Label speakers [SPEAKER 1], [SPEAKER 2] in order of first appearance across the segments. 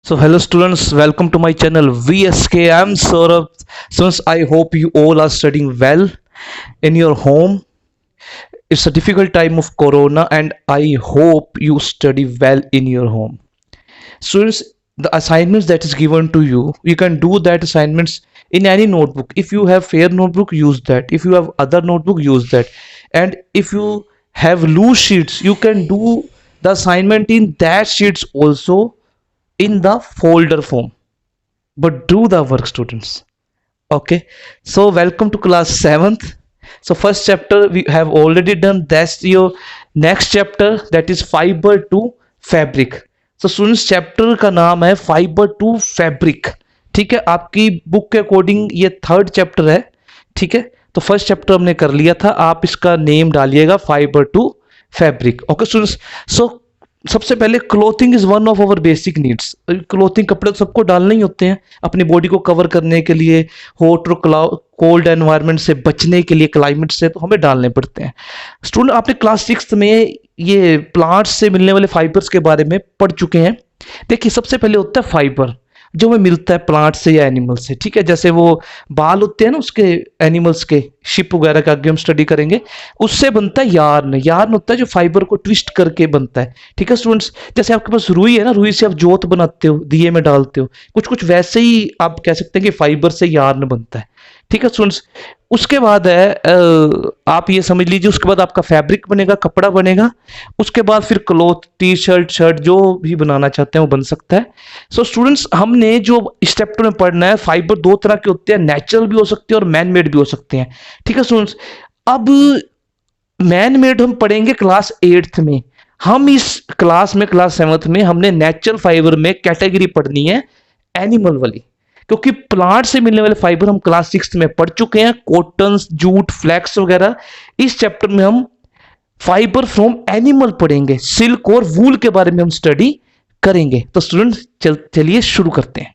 [SPEAKER 1] So hello students, welcome to my channel VSK. I'm Saurabh. Students, I hope you all are studying well in your home. It's a difficult time of corona and I hope you study well in your home. Students, the assignments that is given to you, you can do that assignments in any notebook. If you have fair notebook, use that. If you have other notebook, use that. And if you have loose sheets, you can do the assignment in that sheets also in the folder form, but do the work, students. Okay, so welcome to class 7th. So first chapter we have already done. That's your next chapter, that is fiber to fabric. So students, chapter का नाम है fibre to fabric. ठीक है, आपकी book के according ये third chapter है. ठीक है, तो फर्स्ट चैप्टर हमने कर लिया था, आप इसका नेम डालिएगा fiber to fabric. Okay students, so सबसे पहले clothing is one of our basic needs. Clothing, कपड़े तो सबको डालने ही होते हैं अपनी बॉडी को कवर करने के लिए, हॉट और कोल्ड एनवायरनमेंट से बचने के लिए, क्लाइमेट से, तो हमें डालने पड़ते हैं. स्टूडेंट, आपने क्लास 6 में ये प्लांट्स से मिलने वाले फाइबर्स के बारे में पढ़ चुके हैं. देखिए, सबसे पहले होता है फाइबर जो हमें मिलता है प्लांट से या एनिमल से. ठीक है, जैसे वो बाल होते हैं ना उसके, एनिमल्स के, शिप वगैरह का आगे हम स्टडी करेंगे, उससे बनता है यार्न. यार्न होता है जो फाइबर को ट्विस्ट करके बनता है. ठीक है स्टूडेंट्स, जैसे आपके पास रुई है ना, रुई से आप जोत बनाते हो, दिए में डालते हो, कुछ कुछ वैसे ही आप कह सकते हैं कि फाइबर से यार्न बनता है. ठीक है स्टूडेंट्स, उसके बाद है आप ये समझ लीजिए, उसके बाद आपका फैब्रिक बनेगा, कपड़ा बनेगा. उसके बाद फिर क्लोथ, टी शर्ट, शर्ट जो भी बनाना चाहते हैं वो बन सकता है. सो स्टूडेंट्स, हमने जो इस चैप्टर में पढ़ना है, फाइबर दो तरह के होते हैं, नेचुरल भी हो सकते हैं और मैन मेड भी हो सकते हैं. ठीक है स्टूडेंट्स, अब मैन मेड हम पढ़ेंगे क्लास 8th में. हम इस क्लास में, क्लास 7th में, हमने नेचुरल फाइबर में कैटेगरी पढ़नी है एनिमल वाली, क्योंकि प्लांट से मिलने वाले फाइबर हम क्लास 6 में पढ़ चुके हैं, कॉटन, जूट, फ्लैक्स वगैरह. इस चैप्टर में हम फाइबर फ्रॉम एनिमल पढ़ेंगे, सिल्क और वूल के बारे में हम स्टडी करेंगे. तो स्टूडेंट्स, चलिए शुरू करते हैं.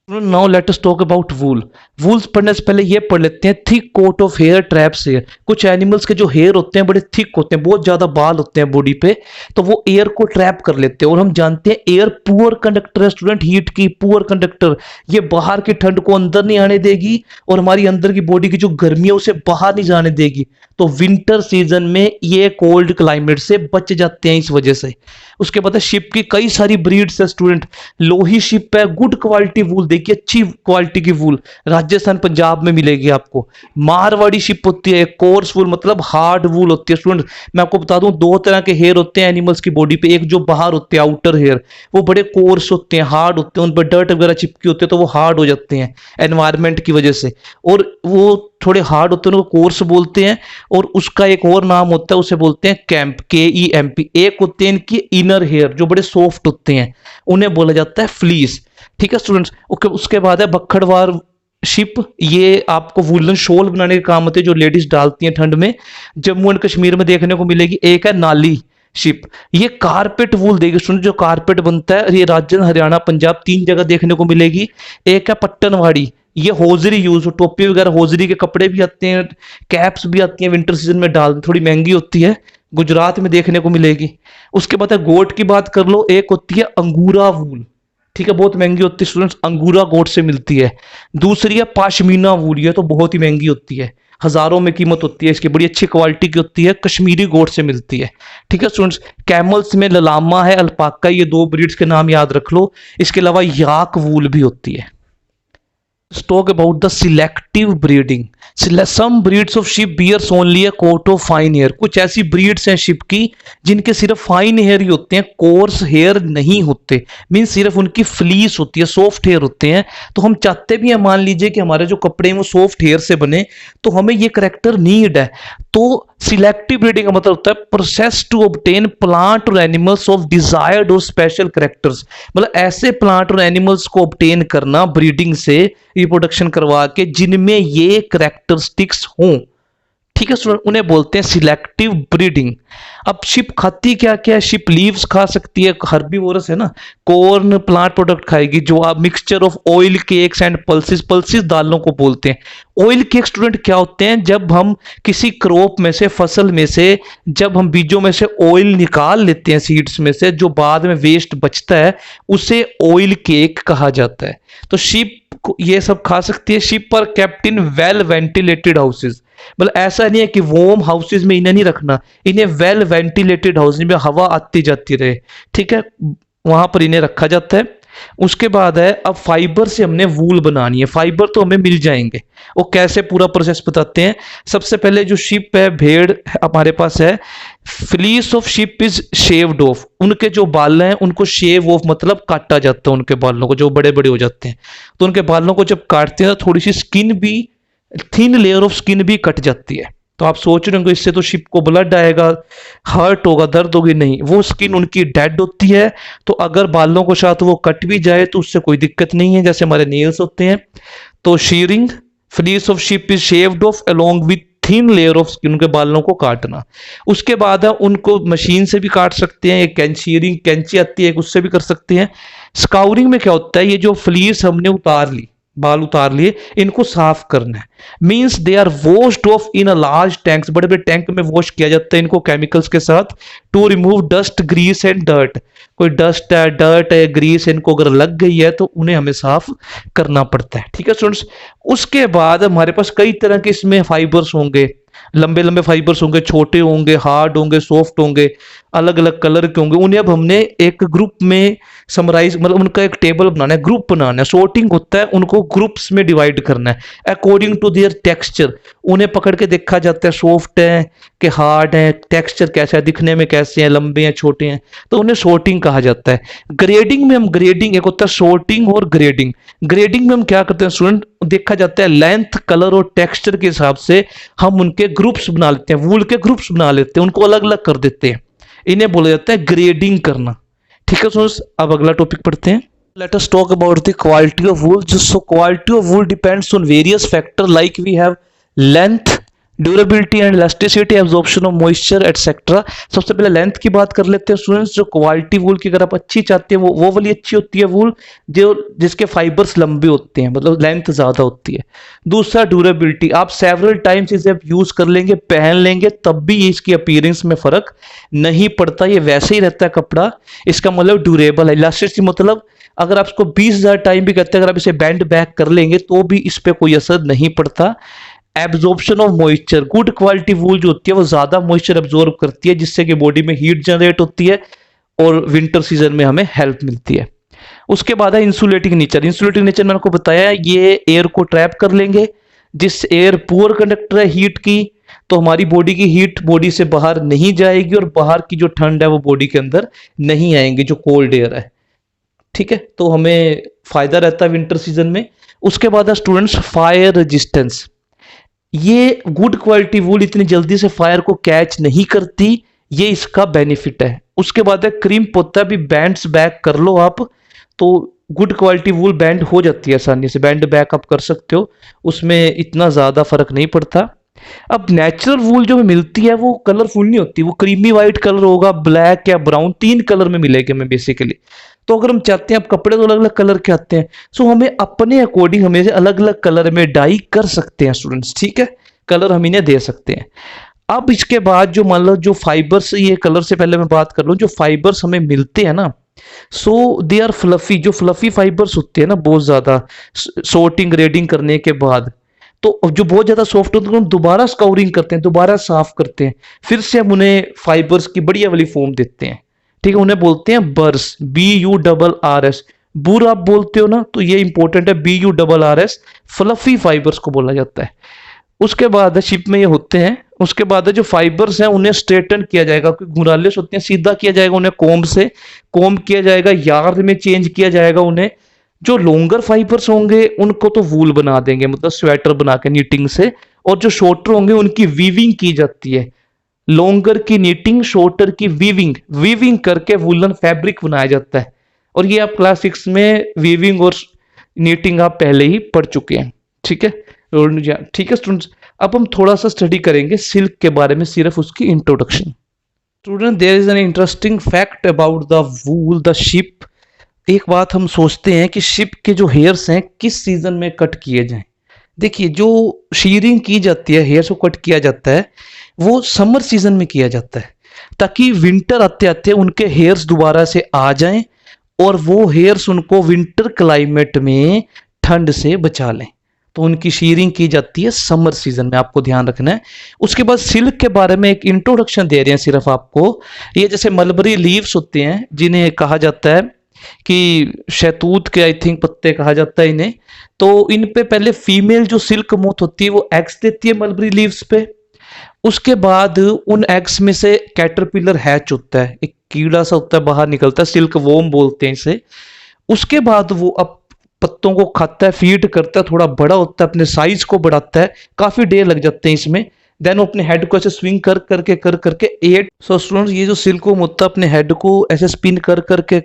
[SPEAKER 1] Now let us talk about wool. Wools पढ़ने से पहले ये पढ़ लेते हैं thick coat of hair traps hair. कुछ एनिमल्स के जो हेयर होते हैं बड़े थिक होते हैं, बहुत ज्यादा बाल होते हैं बॉडी पे, तो वो एयर को ट्रैप कर लेते हैं. और हम जानते हैं एयर पुअर कंडक्टर है स्टूडेंट, हीट की पुअर कंडक्टर. ये बाहर की ठंड को अंदर नहीं आने देगी और हमारी अंदर की बॉडी की जो गर्मी है उसे बाहर नहीं जाने देगी. तो विंटर सीजन में ये कोल्ड क्लाइमेट से बच जाते हैं इस वजह से. उसके बाद शिप की कई सारी ब्रीड्स है स्टूडेंट. लोही शिप है, गुड क्वालिटी वूल, देखिए अच्छी क्वालिटी की वूल राजस्थान पंजाब में मिलेगी आपको. मारवाड़ी शिप होती है, कोर्स वूल मतलब हार्ड वूल होती है. स्टूडेंट, मैं आपको बता दूं, दो तरह के हेयर होते हैं एनिमल्स की बॉडी पे. एक जो बाहर होते हैं आउटर हेयर, वो बड़े कोर्स होते हैं, हार्ड होते हैं, उन पर डर्ट वगैरह चिपकी होती है तो वो हार्ड हो जाते हैं एनवायरमेंट की वजह से. और वो थोड़े हार्ड होते हैं, उनको कोर्स बोलते हैं. और उसका एक और नाम होता है, उसे बोलते हैं कैम्प, KEMP. एक होते हैं इनकी इनर हेयर जो बड़े सॉफ्ट होते हैं, उन्हें बोला जाता है फ्लीस. ठीक है स्टूडेंट्स, उसके बाद है बखड़वार शिप. ये आपको वुलन शॉल बनाने के काम होते हैं जो लेडीज डालती हैं ठंड में. जम्मू एंड कश्मीर में देखने को मिलेगी. एक है नाली शिप, ये कारपेट वूल देगी स्टूडेंट, जो कारपेट बनता है, ये राजस्थान, हरियाणा, पंजाब 3 जगह देखने को मिलेगी. एक है पट्टनवाड़ी, ये होजरी यूज, टोपी वगैरह, होजरी के कपड़े भी आते हैं, कैप्स भी आती हैं विंटर सीजन में डाल, थोड़ी महंगी होती है, गुजरात में देखने को मिलेगी. उसके बाद है गोट की बात कर लो, एक होती है अंगूरा वूल. ठीक है, बहुत महंगी होती है स्टूडेंट्स, अंगूरा गोट से मिलती है. दूसरी है पाशमीना वूल, ये तो बहुत ही महंगी होती है, हजारों में कीमत होती है इसकी, बड़ी अच्छी क्वालिटी की होती है, कश्मीरी गोट से मिलती है. ठीक है स्टूडेंट्स, कैमल्स में ललामा है, अल्पाका, ये 2 ब्रीड्स के नाम याद रख लो. इसके अलावा याक वूल भी होती है. Talk about the selective breeding. Some breeds of sheep bears only a coat of fine hair. कुछ ऐसी breeds हैं sheep की जिनके सिर्फ fine hair ही होते हैं, coarse hair नहीं होते. मीन सिर्फ उनकी fleece होती है, soft hair होते हैं. तो हम चाहते भी हैं, मान लीजिए कि हमारे जो कपड़े हैं वो soft hair से बने, तो हमें ये करेक्टर नीड है. तो सिलेक्टिव ब्रीडिंग का मतलब होता है प्रोसेस टू ऑब्टेन प्लांट और एनिमल्स ऑफ डिजायर्ड और स्पेशल करेक्टर्स. मतलब ऐसे प्लांट और एनिमल्स को ऑब्टेन करना ब्रीडिंग से, रिप्रोडक्शन करवा के, जिनमें ये करेक्टरिस्टिक्स हों. ठीक है स्टूडेंट, उन्हें बोलते हैं सिलेक्टिव ब्रीडिंग। अब शिप खाती क्या क्या है? शिप लीव्स खा सकती है, हर्बीवोरस है ना, कॉर्न प्लांट प्रोडक्ट खाएगी, जो आप mixture of oil cakes and pulses, pulses दालों को बोलते हैं। ऑयल केक स्टूडेंट क्या होते हैं? जब हम किसी क्रॉप में से, फसल में से, जब हम बीजों में से ऑयल निकाल लेते हैं, सीड्स में से, जो बाद में वेस्ट बचता है, उसे ऑयल केक कहा जाता है। तो शिप ये सब खा सकती है। शिप पर kept in well ventilated houses, मतलब ऐसा नहीं है कि वॉर्म हाउसेज में इन्हें नहीं रखना, इन्हें वेल वेंटिलेटेड हाउसेज में हवा आती जाती रहे, ठीक है, वहां पर इन्हें रखा जाता है। उसके बाद है, अब फाइबर से हमने वूल बनानी है। फाइबर तो हमें मिल जाएंगे, वो कैसे पूरा प्रोसेस बताते हैं। सबसे पहले जो शिप है, भेड़ हमारे पास है, fleece of ship is shaved of, उनके जो बाल हैं उनको शेव ऑफ मतलब काटा जाता है, उनके बालों को जो बड़े बड़े हो जाते हैं, तो उनके बालों को जब काटते हैं तो थोड़ी सी स्किन भी, थिन लेयर ऑफ स्किन भी कट जाती है। तो आप सोच रहे होंगे इससे तो शिप को ब्लड आएगा, हर्ट होगा, दर्द होगी, नहीं, वो स्किन उनकी डेड होती है। तो अगर बालों को साथ वो कट भी जाए तो उससे कोई दिक्कत नहीं है, जैसे हमारे नेल्स होते हैं। तो shearing, fleece of ship is shaved of along with thin layer of skin, उनके बालों को काटना। उसके बाद है उनको मशीन से भी काट सकते हैं, एक कैंचियरिंग कैंची आती है, उससे भी कर सकते हैं। स्काउरिंग में क्या होता है, ये जो फ्लीस हमने उतार ली, बाल उतार लिए, इनको साफ करना है। Means they are washed off in a large tanks, बड़े बड़े टैंक में वॉश किया जाता है इनको केमिकल्स के साथ, to remove dust grease and dirt. कोई डस्ट है, डर्ट है, ग्रीस इनको अगर लग गई है तो उन्हें हमें साफ करना पड़ता है, ठीक है स्टूडेंट्स। उसके बाद हमारे पास कई तरह के इसमें फाइबर्स होंगे, लंबे लंबे फाइबर्स होंगे, छोटे होंगे, हार्ड होंगे, सॉफ्ट होंगे, अलग अलग कलर के होंगे। उन्हें अब हमने एक ग्रुप में समराइज, मतलब उनका एक टेबल बनाना है, ग्रुप बनाना है। सॉर्टिंग होता है, उनको ग्रुप्स में डिवाइड करना है अकॉर्डिंग टू देयर टेक्सचर। उन्हें पकड़ के देखा जाता है सॉफ्ट है कि हार्ड है, टेक्सचर कैसा है, दिखने में कैसे हैं, लंबे हैं, छोटे हैं, तो उन्हें सॉर्टिंग कहा जाता है। ग्रेडिंग में हम, ग्रेडिंग एक होता है सॉर्टिंग और ग्रेडिंग। ग्रेडिंग में हम क्या करते हैं स्टूडेंट, देखा जाता है लेंथ, कलर और टेक्सचर के हिसाब से हम उनके ग्रुप्स बना लेते हैं, वूल के ग्रुप्स बना लेते हैं, उनको अलग अलग कर देते हैं। इन्हें बोला जाता है ग्रेडिंग करना, ठीक है दोस्त। अब अगला टॉपिक पढ़ते हैं। Let us talk about the quality of wool. So quality of wool depends on various factor like we have length, durability and elasticity, absorption of moisture etcetera. सबसे पहले लेंथ की बात कर लेते हैं स्टूडेंट्स। जो क्वालिटी वूल की अगर आप अच्छी चाहते हैं, वो वाली अच्छी होती है वूल जो जिसके फाइबर्स लंबे होते हैं, मतलब लेंथ ज्यादा होती है। दूसरा ड्यूरेबिलिटी, आप सेवरल टाइम्स इसे यूज कर लेंगे, पहन लेंगे, तब भी इसकी अपीयरेंस में फर्क नहीं पड़ता, ये वैसे ही रहता है कपड़ा, इसका मतलब ड्यूरेबल है। इलास्टिसिटी मतलब अगर आप इसको 20,000 टाइम भी करते हैं, अगर आप इसे बैंड बैक कर लेंगे तो भी इस पर कोई असर नहीं पड़ता। Absorption of moisture, good quality wool जो होती है वो ज्यादा मॉइस्चर एब्जॉर्ब करती है, जिससे कि बॉडी में हीट जनरेट होती है और विंटर सीजन में हमें हेल्प मिलती है। उसके बाद है इंसुलेटिंग नेचर। इंसुलेटिंग नेचर मैंने आपको बताया, ये एयर को ट्रैप कर लेंगे। जिस एयर पुअर कंडक्टर है हीट की, तो हमारी बॉडी की हीट बॉडी से बाहर नहीं जाएगी और बाहर की जो ठंड है वो बॉडी के अंदर नहीं आएंगी, जो कोल्ड एयर है, ठीक है, तो हमें फायदा रहता है विंटर सीजन में। उसके बाद है स्टूडेंट्स फायर रेजिस्टेंस। ये गुड क्वालिटी वूल इतनी जल्दी से फायर को कैच नहीं करती, ये इसका बेनिफिट है। उसके बाद है क्रिम्प होता है, अभी बैंड्स बैक कर लो आप, तो गुड क्वालिटी वूल बैंड हो जाती है आसानी से, बैंड बैक आप कर सकते हो, उसमें इतना ज्यादा फर्क नहीं पड़ता। अब नेचुरल वूल जो मिलती है वो कलरफुल नहीं होती, वो क्रीमी व्हाइट कलर होगा, ब्लैक या ब्राउन, 3 कलर में मिलेगी हमें बेसिकली। तो अगर हम चाहते हैं, अब कपड़े तो अलग अलग कलर के आते हैं, सो हमें अपने अकॉर्डिंग हमें अलग अलग कलर में डाई कर सकते हैं स्टूडेंट्स, ठीक है, कलर हम इन्हें दे सकते हैं। अब इसके बाद जो मान लो जो फाइबर्स, ये कलर से पहले मैं बात कर लूं, जो फाइबर्स हमें मिलते हैं ना, सो दे आर फ्लफी। जो फ्लफी फाइबर्स होते हैं ना बहुत ज्यादा, सॉर्टिंग ग्रेडिंग करने के बाद, तो जो बहुत ज्यादा सॉफ्ट होते हैं हम दोबारा स्काउरिंग करते हैं, दोबारा साफ करते हैं, फिर से हम उन्हें फाइबर्स की बढ़िया वाली फॉर्म देते हैं, ठीक है, उन्हें बोलते हैं बर्स, BURRS। बुर आप बोलते हो ना, तो ये इंपॉर्टेंट है, BURRS, फ्लफी फाइबर्स को बोला जाता है। उसके बाद शिप में ये होते हैं। उसके बाद जो फाइबर्स हैं उन्हें स्ट्रेटन किया जाएगा, क्योंकि घुरालेस होते हैं, सीधा किया जाएगा उन्हें, कोम्ब से कोम्ब किया जाएगा, यार्ड में चेंज किया जाएगा उन्हें। जो लॉन्गर फाइबर्स होंगे उनको तो वूल बना देंगे, मतलब स्वेटर बना के नीटिंग से, और जो शॉर्टर होंगे उनकी वीविंग की जाती है। लॉन्गर की नीटिंग, शॉर्टर की वीविंग, वीविंग करके वूलन फैब्रिक बनाया जाता है। और ये आप क्लास 6 में वीविंग और नीटिंग आप पहले ही पढ़ चुके हैं, ठीक है, ठीक है स्टूडेंट्स। अब हम थोड़ा सा स्टडी करेंगे सिल्क के बारे में, सिर्फ उसकी introduction. Student, there is an interesting fact about the wool the sheep. एक बात हम सोचते हैं कि शिप के जो हेयर्स हैं किस सीजन में कट किए जाएं। देखिए, जो शीयरिंग की जाती है, हेयर्स को कट किया जाता है, वो समर सीजन में किया जाता है, ताकि विंटर आते आते उनके हेयर्स दोबारा से आ जाएं और वो हेयर्स उनको विंटर क्लाइमेट में ठंड से बचा लें। तो उनकी शीयरिंग की जाती है समर सीजन में, आपको ध्यान रखना है। उसके बाद सिल्क के बारे में एक इंट्रोडक्शन दे रहे हैं सिर्फ आपको। ये जैसे मलबरी लीव्स होते हैं, जिन्हें कहा जाता है कि शहतूत के, आई थिंक, पत्ते कहा जाता है इन्हें। तो इन पे पहले फीमेल जो सिल्क मोथ होती है वो एग्स देती है मलबरी लीव्स पे। उसके बाद उन एग्स में से कैटरपिलर हैच होता है, एक कीड़ा सा होता है, बाहर निकलता है, सिल्क वोम बोलते हैं इसे। उसके बाद वो अब पत्तों को खाता है, फीड करता है, थोड़ा बड़ा होता है, अपने साइज को बढ़ाता है, काफी डेर लग जाते हैं इसमें। देन वो अपने हेड को ऐसे स्विंग कर करके 8 स्टूडेंट्स, ये जो सिल्कवर्म होता है अपने हेड को ऐसे स्पिन कर करके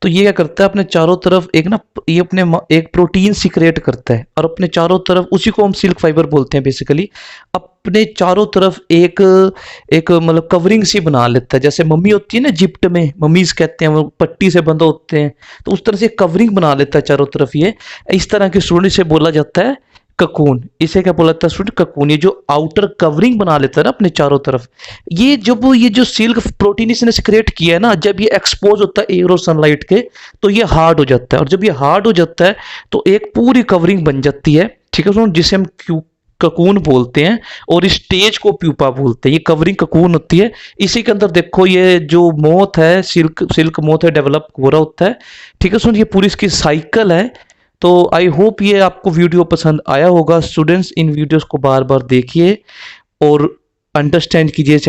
[SPEAKER 1] तो ये क्या करता है, अपने चारों तरफ एक ना, ये अपने एक प्रोटीन सिक्रेट करता है और अपने चारों तरफ, उसी को हम सिल्क फाइबर बोलते हैं बेसिकली, अपने चारों तरफ एक एक मतलब कवरिंग सी बना लेता है। जैसे मम्मी होती है ना, जिप्ट में मम्मीज कहते हैं, वो पट्टी से बंधे होते हैं, तो उस तरह से कवरिंग बना लेता है चारों तरफ। ये इस तरह के स्टूडेंट से बोला जाता है ककून। इसे क्या बोला जाता है स्टूडेंट? ककून। ये जो आउटर कवरिंग बना लेता है ना अपने चारों तरफ, ये जब ये जो सिल्क प्रोटीन इसने सिक्रेट किया है ना, जब ये एक्सपोज होता है एयर और सनलाइट के, तो ये हार्ड हो जाता है, और जब ये हार्ड हो जाता है तो एक पूरी कवरिंग बन जाती है, ठीक है स्टूडेंट, जिसे हम ककून बोलते हैं, और इस स्टेज को प्यूपा बोलते हैं। ये कवरिंग ककून होती है। इसी के अंदर देखो, ये जो मोथ है, सिल्क मोथ है, डेवलप हो रहा होता है, ठीक है स्टूडेंट। ये पूरी इसकी साइकिल है। तो आई होप ये आपको वीडियो पसंद आया होगा स्टूडेंट्स। इन वीडियोस को बार बार देखिए और अंडरस्टैंड कीजिए।